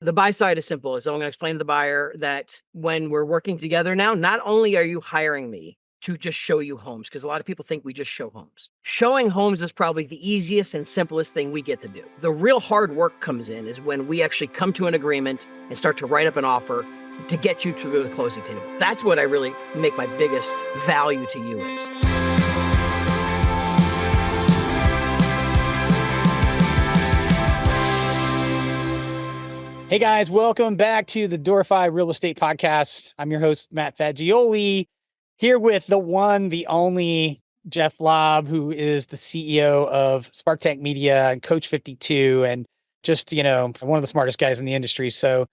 The buy side is simple. So I'm going to explain to the buyer that when we're working together now, not only are you hiring me to just show you homes, because a lot of people think we just show homes. Showing homes is probably the easiest and simplest thing we get to do. The real hard work comes in is when we actually come to an agreement and start to write up an offer to get you to the closing table. That's what I really make my biggest value to you is. Hey guys, welcome back to the Doorify Real Estate Podcast. I'm your host, Matt Fagioli, here with the one, the only Jeff Lobb, who is the CEO of SparkTank Media and Coach 52, and just, one of the smartest guys in the industry. So,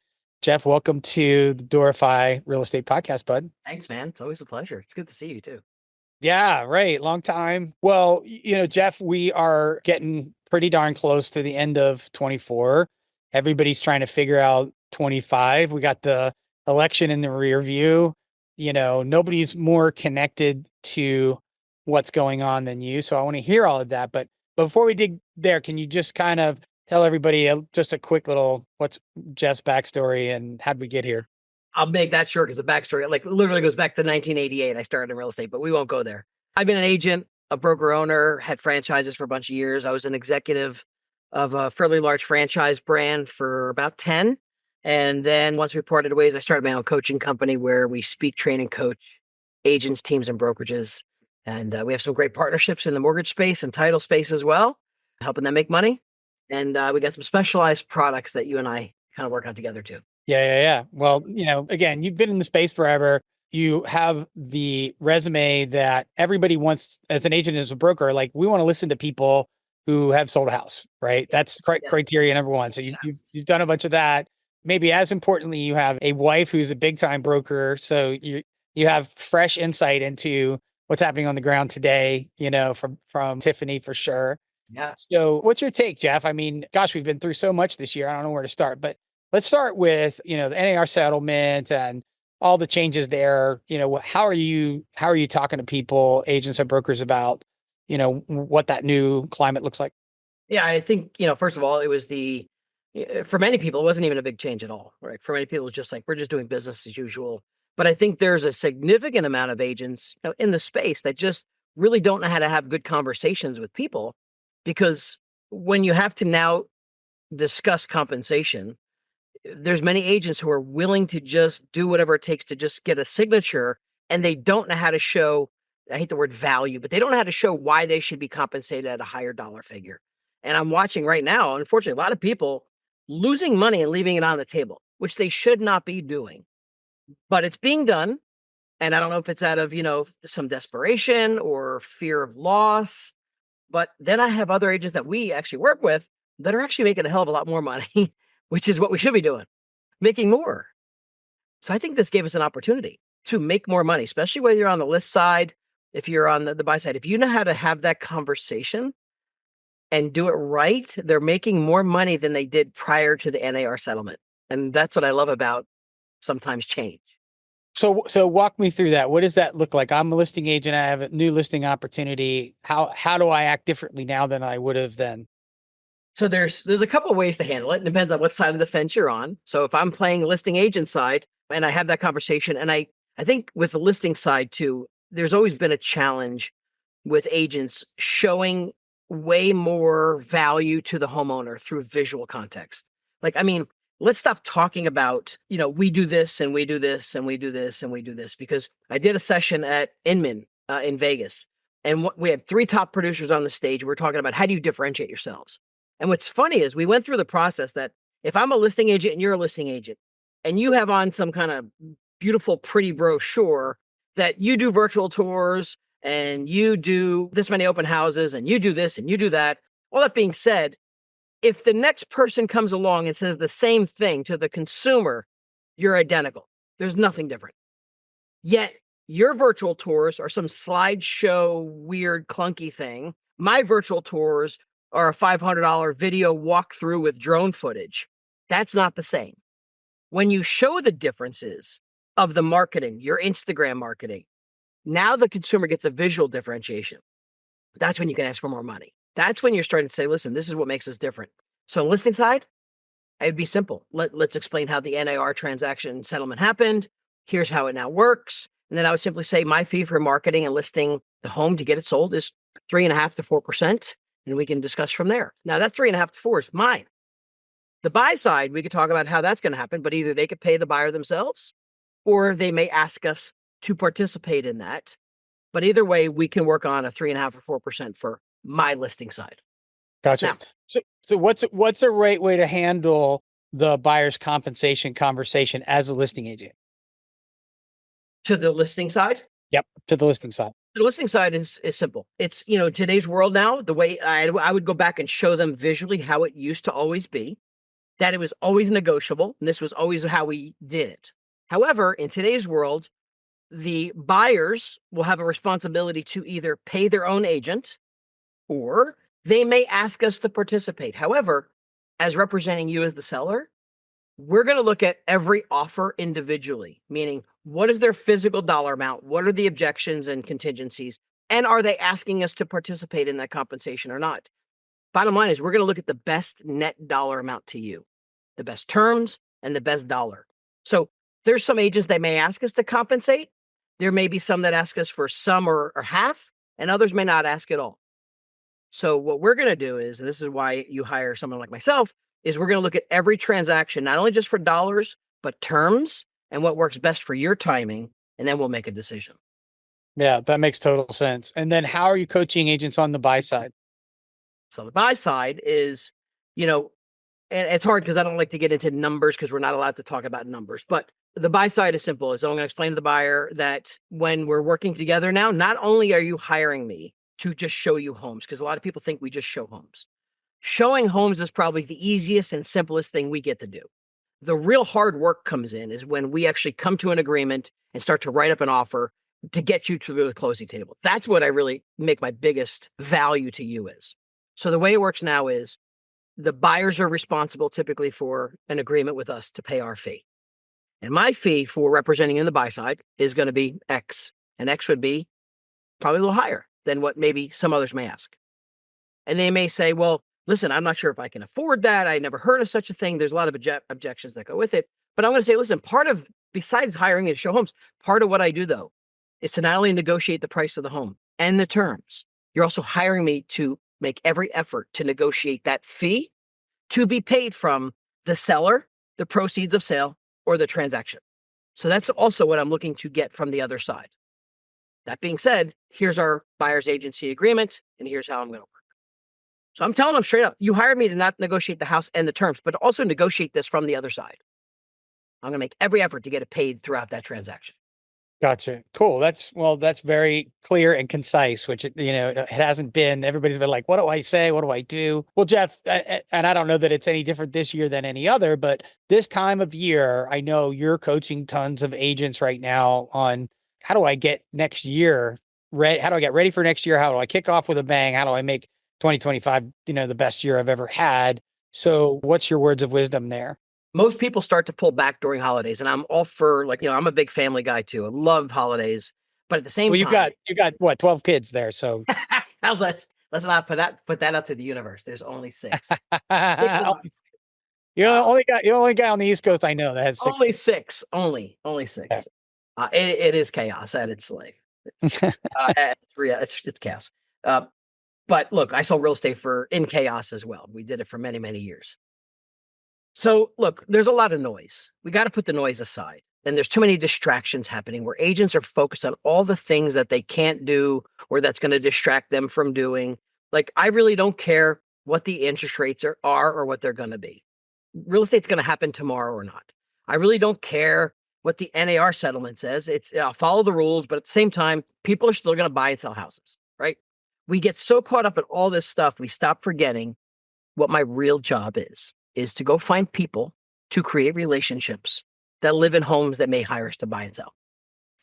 Jeff, welcome to the Doorify Real Estate Podcast, bud. Thanks, man. It's always a pleasure. It's good to see you too. Yeah, right. Long time. Well, Jeff, we are getting pretty darn close to the end of 24. Everybody's trying to figure out 25. We got the election in the rear view. Nobody's more connected to what's going on than you. So I want to hear all of that. But before we dig there, can you just kind of tell everybody just a quick little, what's Jeff's backstory and how'd we get here? I'll make that short because the backstory literally goes back to 1988. I started in real estate, but we won't go there. I've been an agent, a broker owner, had franchises for a bunch of years. I was an executive of a fairly large franchise brand for about 10. And then once we parted ways, I started my own coaching company where we speak, train, and coach agents, teams, and brokerages. And we have some great partnerships in the mortgage space and title space as well, helping them make money. And we got some specialized products that you and I kind of work on together too. Yeah. Well, again, you've been in the space forever. You have the resume that everybody wants as an agent, as a broker. Like, we want to listen to people who have sold a house, right? That's criteria number one. So you've done a bunch of that. Maybe as importantly, you have a wife who's a big time broker. So you have fresh insight into what's happening on the ground today, from Tiffany for sure. Yeah. So what's your take, Jeff? I mean, gosh, we've been through so much this year. I don't know where to start, but let's start with, the NAR settlement and all the changes there. How are you talking to people, agents and brokers about, what that new climate looks like? Yeah, I think, first of all, it was for many people, it wasn't even a big change at all, right? For many people, it was just like, we're just doing business as usual. But I think there's a significant amount of agents in the space that just really don't know how to have good conversations with people, because when you have to now discuss compensation, there's many agents who are willing to just do whatever it takes to just get a signature, and they don't know how to show, I hate the word value, but they don't know how to show why they should be compensated at a higher dollar figure. And I'm watching right now, unfortunately, a lot of people losing money and leaving it on the table, which they should not be doing, but it's being done. And I don't know if it's out of, some desperation or fear of loss, but then I have other agents that we actually work with that are actually making a hell of a lot more money, which is what we should be doing, making more. So I think this gave us an opportunity to make more money, especially whether you're on the list side, if you're on the buy side. If you know how to have that conversation and do it right, they're making more money than they did prior to the NAR settlement. And that's what I love about sometimes change. So walk me through that. What does that look like? I'm a listing agent. I have a new listing opportunity. How do I act differently now than I would have then? So there's a couple of ways to handle it. It depends on what side of the fence you're on. So if I'm playing listing agent side and I have that conversation, and I think with the listing side too, there's always been a challenge with agents showing way more value to the homeowner through visual context. Let's stop talking about, we do this and we do this and we do this and we do this, because I did a session at Inman in Vegas, and we had 3 top producers on the stage. We're talking about how do you differentiate yourselves. And what's funny is we went through the process that if I'm a listing agent and you're a listing agent and you have on some kind of beautiful, pretty brochure that you do virtual tours and you do this many open houses and you do this and you do that, all that being said, if the next person comes along and says the same thing to the consumer, you're identical. There's nothing different. Yet your virtual tours are some slideshow, weird, clunky thing. My virtual tours are a $500 video walkthrough with drone footage. That's not the same. When you show the differences of the marketing, your Instagram marketing, now the consumer gets a visual differentiation. That's when you can ask for more money. That's when you're starting to say, listen, this is what makes us different. So on listing side, It'd be simple. Let's explain how the NAR transaction settlement happened. Here's how it now works. And then I would simply say my fee for marketing and listing the home to get it sold is 3.5 to 4%. And we can discuss from there. Now that 3.5 to 4 is mine. The buy side, we could talk about how that's going to happen, but either they could pay the buyer themselves or they may ask us to participate in that. But either way, we can work on a 3.5 or 4% for my listing side. Gotcha. Now, So what's a right way to handle the buyer's compensation conversation as a listing agent? to the listing side, Yep. To the listing side. the listing side is simple. It's, today's world now, the way I would go back and show them visually how it used to always be, that it was always negotiable. And this was always how we did it. However, in today's world, the buyers will have a responsibility to either pay their own agent or they may ask us to participate. However, as representing you as the seller, we're going to look at every offer individually, meaning what is their physical dollar amount? What are the objections and contingencies? And are they asking us to participate in that compensation or not? Bottom line is we're going to look at the best net dollar amount to you, the best terms and the best dollar. So there's some agents that may ask us to compensate. There may be some that ask us for some or half, and others may not ask at all. So what we're going to do is, and this is why you hire someone like myself, is we're going to look at every transaction, not only just for dollars, but terms and what works best for your timing. And then we'll make a decision. Yeah, that makes total sense. And then how are you coaching agents on the buy side? So the buy side is, and it's hard because I don't like to get into numbers because we're not allowed to talk about numbers, but the buy side is simple. So I'm going to explain to the buyer that when we're working together now, not only are you hiring me to just show you homes, because a lot of people think we just show homes. Showing homes is probably the easiest and simplest thing we get to do. The real hard work comes in is when we actually come to an agreement and start to write up an offer to get you to the closing table. That's what I really make my biggest value to you is. So the way it works now is the buyers are responsible typically for an agreement with us to pay our fee. And my fee for representing in the buy side is going to be X. And X would be probably a little higher than what maybe some others may ask. And they may say, well, listen, I'm not sure if I can afford that. I never heard of such a thing. There's a lot of objections that go with it. But I'm going to say, listen, besides hiring me to show homes, part of what I do, though, is to not only negotiate the price of the home and the terms, you're also hiring me to make every effort to negotiate that fee to be paid from the seller, the proceeds of sale, or the transaction. So that's also what I'm looking to get from the other side. That being said, here's our buyer's agency agreement, and here's how I'm going to work. So I'm telling them straight up, you hired me to not negotiate the house and the terms, but also negotiate this from the other side. I'm going to make every effort to get it paid throughout that transaction. Gotcha. Cool. That's very clear and concise, which, it hasn't been. Everybody's been like, what do I say? What do I do? Well, Jeff, and I don't know that it's any different this year than any other, but this time of year, I know you're coaching tons of agents right now on how do I get next year ready? How do I get ready for next year? How do I kick off with a bang? How do I make 2025, the best year I've ever had? So what's your words of wisdom there? Most people start to pull back during holidays, and I'm all for I'm a big family guy too. I love holidays, but at the same time, you got what, 12 kids there. So let's not put that out to the universe. There's only six. You're the only guy on the East Coast I know that has six. Only six. Yeah. It is chaos at its like. It's chaos. But look, I sold real estate in chaos as well. We did it for many, many years. So look, there's a lot of noise. We got to put the noise aside. And there's too many distractions happening where agents are focused on all the things that they can't do or that's going to distract them from doing. Like, I really don't care what the interest rates are or what they're going to be. Real estate's going to happen tomorrow or not. I really don't care what the NAR settlement says. I'll follow the rules, but at the same time, people are still going to buy and sell houses, right? We get so caught up in all this stuff, we stop forgetting what my real job is to go find people to create relationships that live in homes that may hire us to buy and sell.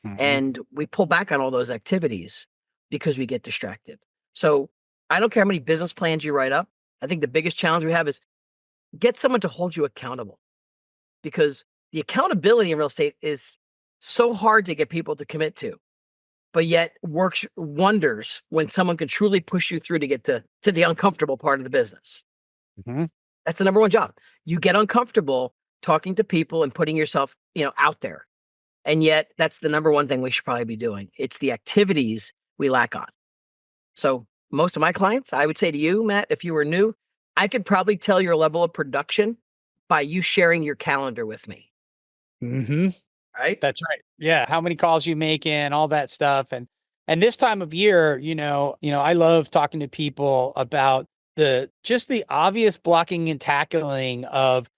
Mm-hmm. And we pull back on all those activities because we get distracted. So I don't care how many business plans you write up. I think the biggest challenge we have is get someone to hold you accountable, because the accountability in real estate is so hard to get people to commit to, but yet works wonders when someone can truly push you through to get to the uncomfortable part of the business. Mm-hmm. That's the number one job. You get uncomfortable talking to people and putting yourself, out there. And yet that's the number one thing we should probably be doing. It's the activities we lack on. So most of my clients, I would say to you, Matt, if you were new, I could probably tell your level of production by you sharing your calendar with me. Mm-hmm. Right? That's right. Yeah. How many calls you making, all that stuff. And this time of year, I love talking to people about just the obvious blocking and tackling of,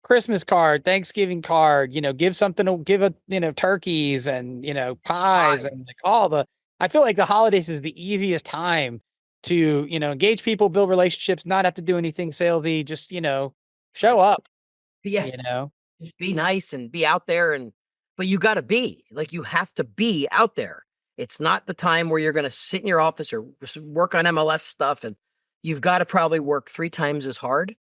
Christmas card, Thanksgiving card, give something to give turkeys and, pies Right. and like I feel like the holidays is the easiest time to, engage people, build relationships, not have to do anything salesy, just, show Right. up, Yeah. you know? Just be nice and be out there but you got to be like, you have to be out there. It's not the time where you're going to sit in your office or work on MLS stuff. And you've got to probably work 3 times as hard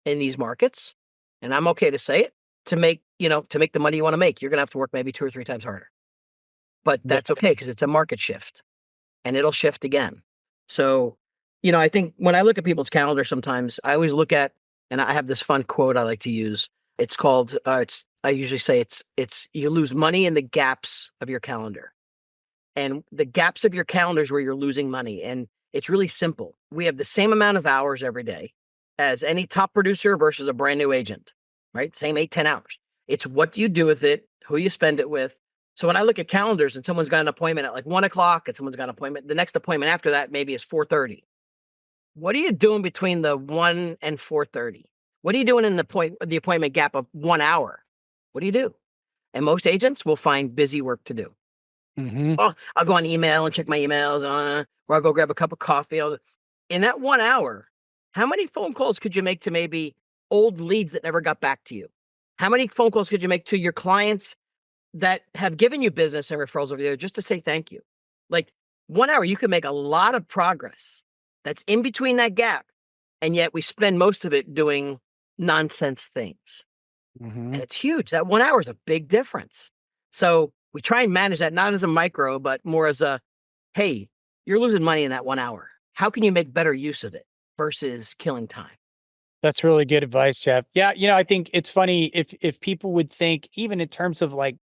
in these markets. And I'm okay to say it to make the money you want to make. You're going to have to work maybe 2 or 3 times harder, but Yeah. that's okay because it's a market shift and it'll shift again. So, I think when I look at people's calendar, sometimes I always look at, and I have this fun quote I like to use. It's called, I usually say it's, you lose money in the gaps of your calendar, and the gaps of your calendar is where you're losing money. And it's really simple. We have the same amount of hours every day as any top producer versus a brand new agent, right? Same 8, 10 hours. It's what do you do with it, who you spend it with. So when I look at calendars and someone's got an appointment at like 1 o'clock and someone's got an appointment, the next appointment after that maybe is 4:30. What are you doing between the 1 and 4:30? What are you doing in the appointment gap of 1 hour? What do you do? And most agents will find busy work to do. Mm-hmm. Oh, I'll go on email and check my emails, or I'll go grab a cup of coffee. In that 1 hour, how many phone calls could you make to maybe old leads that never got back to you? How many phone calls could you make to your clients that have given you business and referrals over there just to say thank you? Like 1 hour, you can make a lot of progress that's in between that gap. And yet we spend most of it doing nonsense things. Mm-hmm. And it's huge. That 1 hour is a big difference. So we try and manage that not as a micro, but more as hey, you're losing money in that 1 hour. How can you make better use of it versus killing time? That's really good advice, Jeff. Yeah, I think it's funny if people would think even in terms of like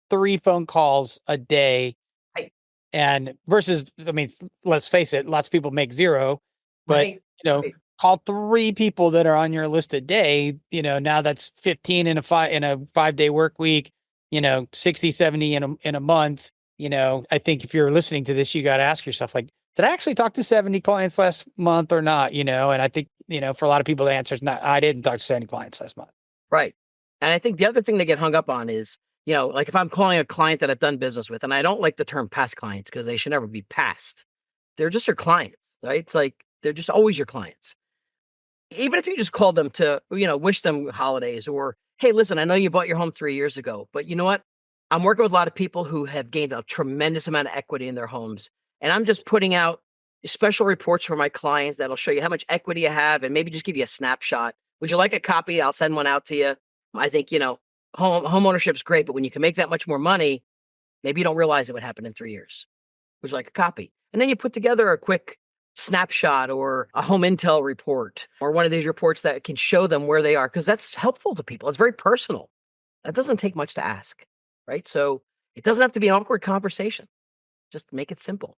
3 phone calls a day Right. and versus, I mean, let's face it, lots of people make 0, but Right. Right. call 3 people that are on your list a day, now that's 15 in a 5-day work week, 60, 70 in a month. I think if you're listening to this, you got to ask yourself, like, did I actually talk to 70 clients last month or not? And I think, for a lot of people, the answer is not, I didn't talk to 70 clients last month. Right. And I think the other thing they get hung up on is, like if I'm calling a client that I've done business with, and I don't like the term past clients because they should never be past. They're just your clients, right? It's like they're just always your clients. Even if you just call them to, wish them holidays or, hey, listen, I know you bought your home 3 years ago, but you know what? I'm working with a lot of people who have gained a tremendous amount of equity in their homes. And I'm just putting out special reports for my clients that'll show you how much equity you have and maybe just give you a snapshot. Would you like a copy? I'll send one out to you. I think, home ownership is great, but when you can make that much more money, maybe you don't realize it would happen in 3 years. Would you like a copy? And then you put together a quick snapshot or a home intel report or one of these reports that can show them where they are, because that's helpful to people. It's very personal. That doesn't take much to ask, right? So it doesn't have to be an awkward conversation. Just make it simple.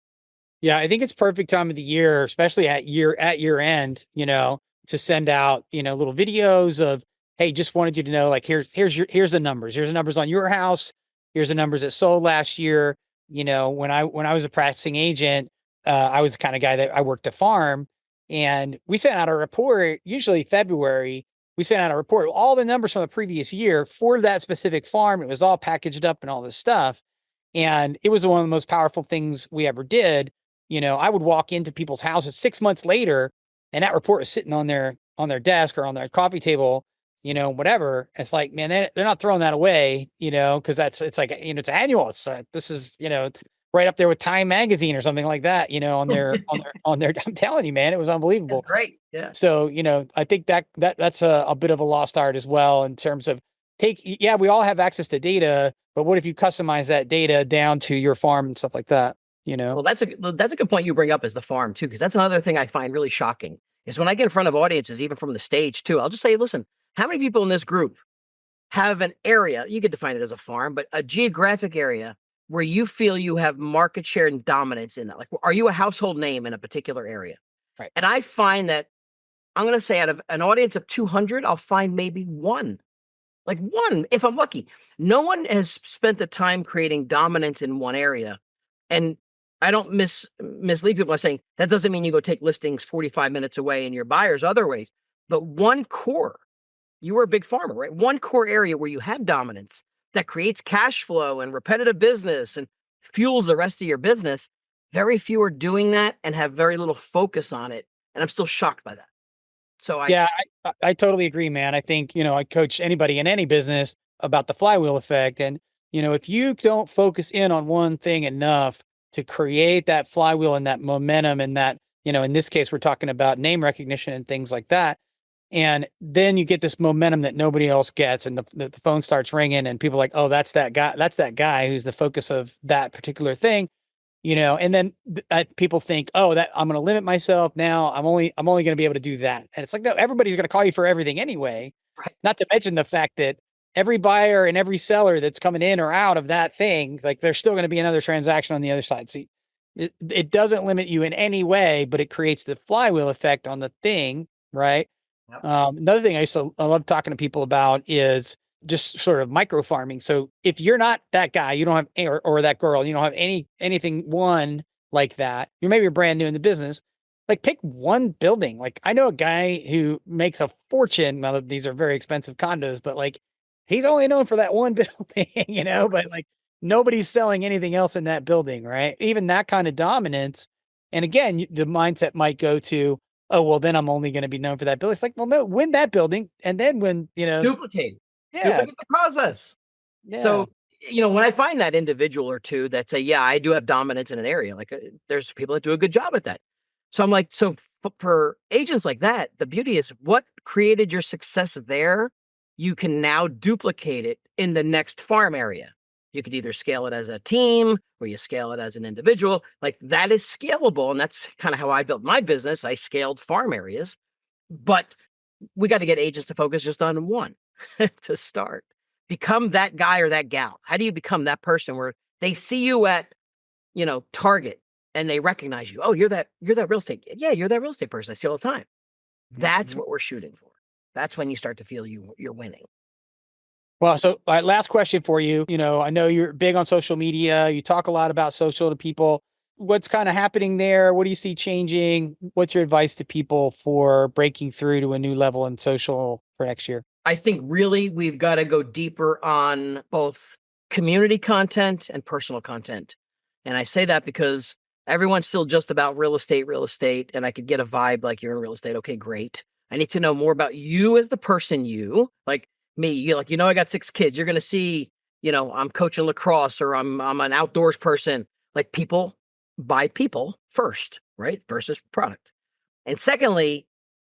Yeah, I think it's perfect time of the year, especially at year end, to send out, little videos of, hey, just wanted you to know, like, here's the numbers. Here's the numbers on your house. Here's the numbers that sold last year. When I was a practicing agent, I was the kind of guy that I worked a farm, and we sent out a report, usually February. We sent out a report, all the numbers from the previous year for that specific farm. It was all packaged up and all this stuff. And it was one of the most powerful things we ever did. I would walk into people's houses 6 months later, and that report is sitting on their desk or on their coffee table, whatever. It's like, man, they're not throwing that away, because it's like, it's annual. It's this is, right up there with Time Magazine or something like that, on their. I'm telling you, man, it was That's unbelievable. great. Yeah. So, I think that's a bit of a lost art as well in terms of we all have access to data, but what if you customize that data down to your farm and stuff like that, Well, that's a good point you bring up, is the farm too, because that's another thing I find really shocking. is when I get in front of audiences, even from the stage too, I'll just say, listen, how many people in this group have an area, you could define it as a farm, but a geographic area where you feel you have market share and dominance in that? Like, are you a household name in a particular area? Right. And I find that I'm going to say out of an audience of 200, I'll find maybe one, like one, if I'm lucky. No one has spent the time creating dominance in one area. And I don't mislead people by saying that doesn't mean you go take listings 45 minutes away and your buyers other ways, but one core. You were a big farmer, right? One core area where you had dominance that creates cash flow and repetitive business and fuels the rest of your business. Very few are doing that and have very little focus on it. And I'm still shocked by that. So Yeah, I totally agree, man. I think, I coach anybody in any business about the flywheel effect. And, if you don't focus in on one thing enough to create that flywheel and that momentum and that, in this case, we're talking about name recognition and things like that. And then you get this momentum that nobody else gets. And the phone starts ringing and people are like, oh, that's that guy. That's that guy who's the focus of that particular thing. And then people think, oh, that I'm going to limit myself now. I'm only going to be able to do that. And it's like, no, everybody's going to call you for everything anyway. right. Not to mention the fact that every buyer and every seller that's coming in or out of that thing, like there's still going to be another transaction on the other side. So it doesn't limit you in any way, but it creates the flywheel effect on the thing. Right. Yep. Another thing I love talking to people about is just sort of micro farming. So if you're not that guy, you don't have, or that girl, you don't have anything one like that. You're maybe brand new in the business. Like pick one building. Like I know a guy who makes a fortune. Now these are very expensive condos, but like he's only known for that one building, but like nobody's selling anything else in that building, right? Even that kind of dominance. And again, the mindset might go to, oh, well, then I'm only going to be known for that building. It's like, well, no, win that building. And then when, Duplicate. yeah, Duplicate the process. yeah. So, when I find that individual or two that say, yeah, I do have dominance in an area, like there's people that do a good job at that. So I'm like, so for agents like that, the beauty is what created your success there, you can now duplicate it in the next farm area. You could either scale it as a team or you scale it as an individual. Like that is scalable. And that's kind of how I built my business. I scaled farm areas, but we got to get agents to focus just on one to start. Become that guy or that gal. How do you become that person where they see you at, Target and they recognize you? Oh, you're that real estate. Yeah, you're that real estate person I see all the time. That's what we're shooting for. That's when you start to feel you're winning. Well, so last question for you. I know you're big on social media. You talk a lot about social to people. What's kind of happening there? What do you see changing? What's your advice to people for breaking through to a new level in social for next year? I think really we've got to go deeper on both community content and personal content. And I say that because everyone's still just about real estate, and I could get a vibe like you're in real estate. Okay, great. I need to know more about you as the person, like me. I got 6 kids. You're going to see, I'm coaching lacrosse or I'm an outdoors person. Like people buy people first, right? Versus product. And secondly,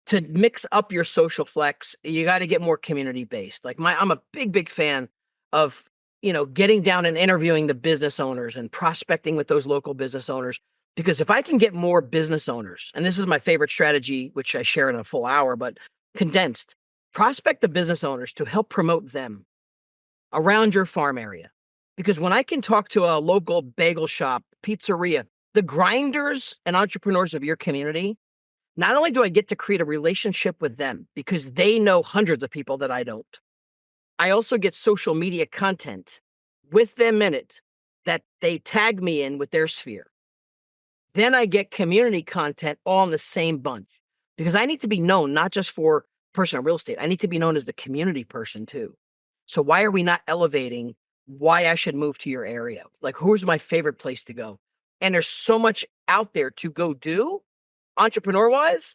to mix up your social flex, you got to get more community based. Like I'm a big fan of, getting down and interviewing the business owners and prospecting with those local business owners. Because if I can get more business owners, and this is my favorite strategy, which I share in a full hour, but condensed, prospect the business owners to help promote them around your farm area. Because when I can talk to a local bagel shop, pizzeria, the grinders and entrepreneurs of your community, not only do I get to create a relationship with them because they know hundreds of people that I don't, I also get social media content with them in it that they tag me in with their sphere. Then I get community content all in the same bunch because I need to be known not just for personal real estate. I need to be known as the community person too. So why are we not elevating why I should move to your area? Like, who's my favorite place to go? And there's so much out there to go do entrepreneur wise.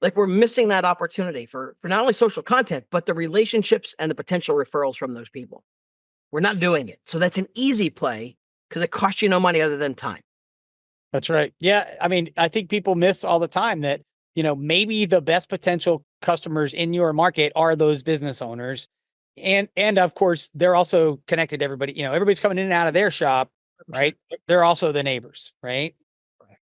Like we're missing that opportunity for not only social content, but the relationships and the potential referrals from those people. We're not doing it. So that's an easy play because it costs you no money other than time. That's right. Yeah. I mean, I think people miss all the time that, maybe the best potential customers in your market are those business owners. And of course, they're also connected to everybody. Everybody's coming in and out of their shop, right? They're also the neighbors, right?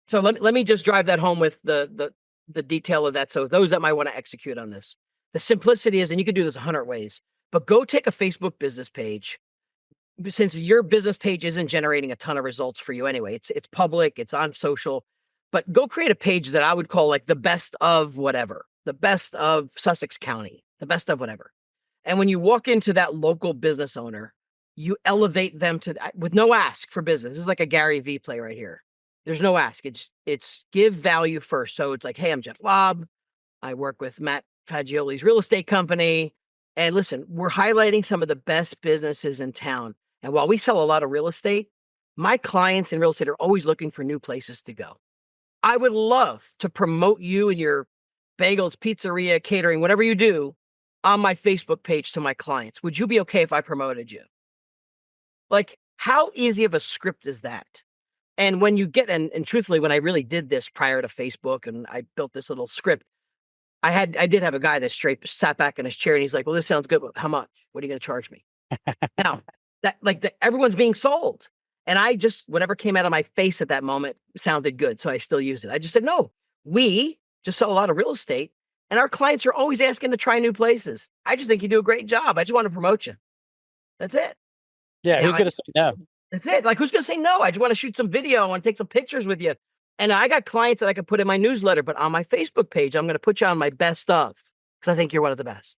So let me just drive that home with the the detail of that. So those that might want to execute on this, the simplicity is, and you can do this 100 ways, but go take a Facebook business page. Since your business page isn't generating a ton of results for you anyway, it's public, it's on social, but go create a page that I would call like the best of whatever, the best of Sussex County, the best of whatever. And when you walk into that local business owner, you elevate them to with no ask for business. This is like a Gary V play right here. There's no ask. It's give value first. So it's like, hey, I'm Jeff Lobb. I work with Matt Fagioli's real estate company. And listen, we're highlighting some of the best businesses in town. And while we sell a lot of real estate, my clients in real estate are always looking for new places to go. I would love to promote you and your bagels, pizzeria, catering, whatever you do on my Facebook page to my clients. Would you be okay if I promoted you? Like, how easy of a script is that? And when you get, and truthfully, when I really did this prior to Facebook and I built this little script, I did have a guy that straight sat back in his chair and he's like, well, this sounds good, but how much? What are you going to charge me? Now, everyone's being sold. And I just, whatever came out of my face at that moment sounded good. So I still use it. I just said, no, we just sell a lot of real estate and our clients are always asking to try new places. I just think you do a great job. I just want to promote you. That's it. Yeah. Who's going to say no? That's it. Like, who's going to say no? I just want to shoot some video. I want to take some pictures with you. And I got clients that I could put in my newsletter, but on my Facebook page, I'm going to put you on my best of because I think you're one of the best.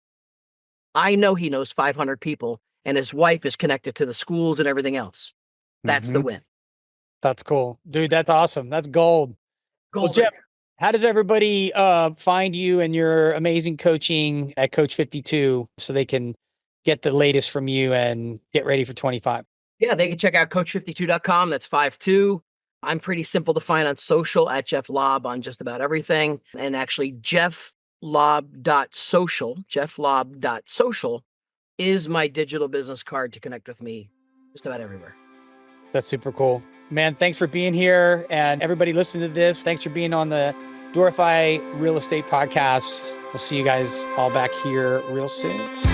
I know he knows 500 people and his wife is connected to the schools and everything else. That's the win. That's cool. Dude, that's awesome. That's gold. Well, Jeff, how does everybody find you and your amazing coaching at Coach 52 so they can get the latest from you and get ready for 25? Yeah, they can check out coach52.com. That's 52. I'm pretty simple to find on social at Jeff Lobb on just about everything. And actually, jefflobb.social is my digital business card to connect with me just about everywhere. That's super cool. Man, thanks for being here. And everybody listening to this, thanks for being on the Doorify Real Estate Podcast. We'll see you guys all back here real soon.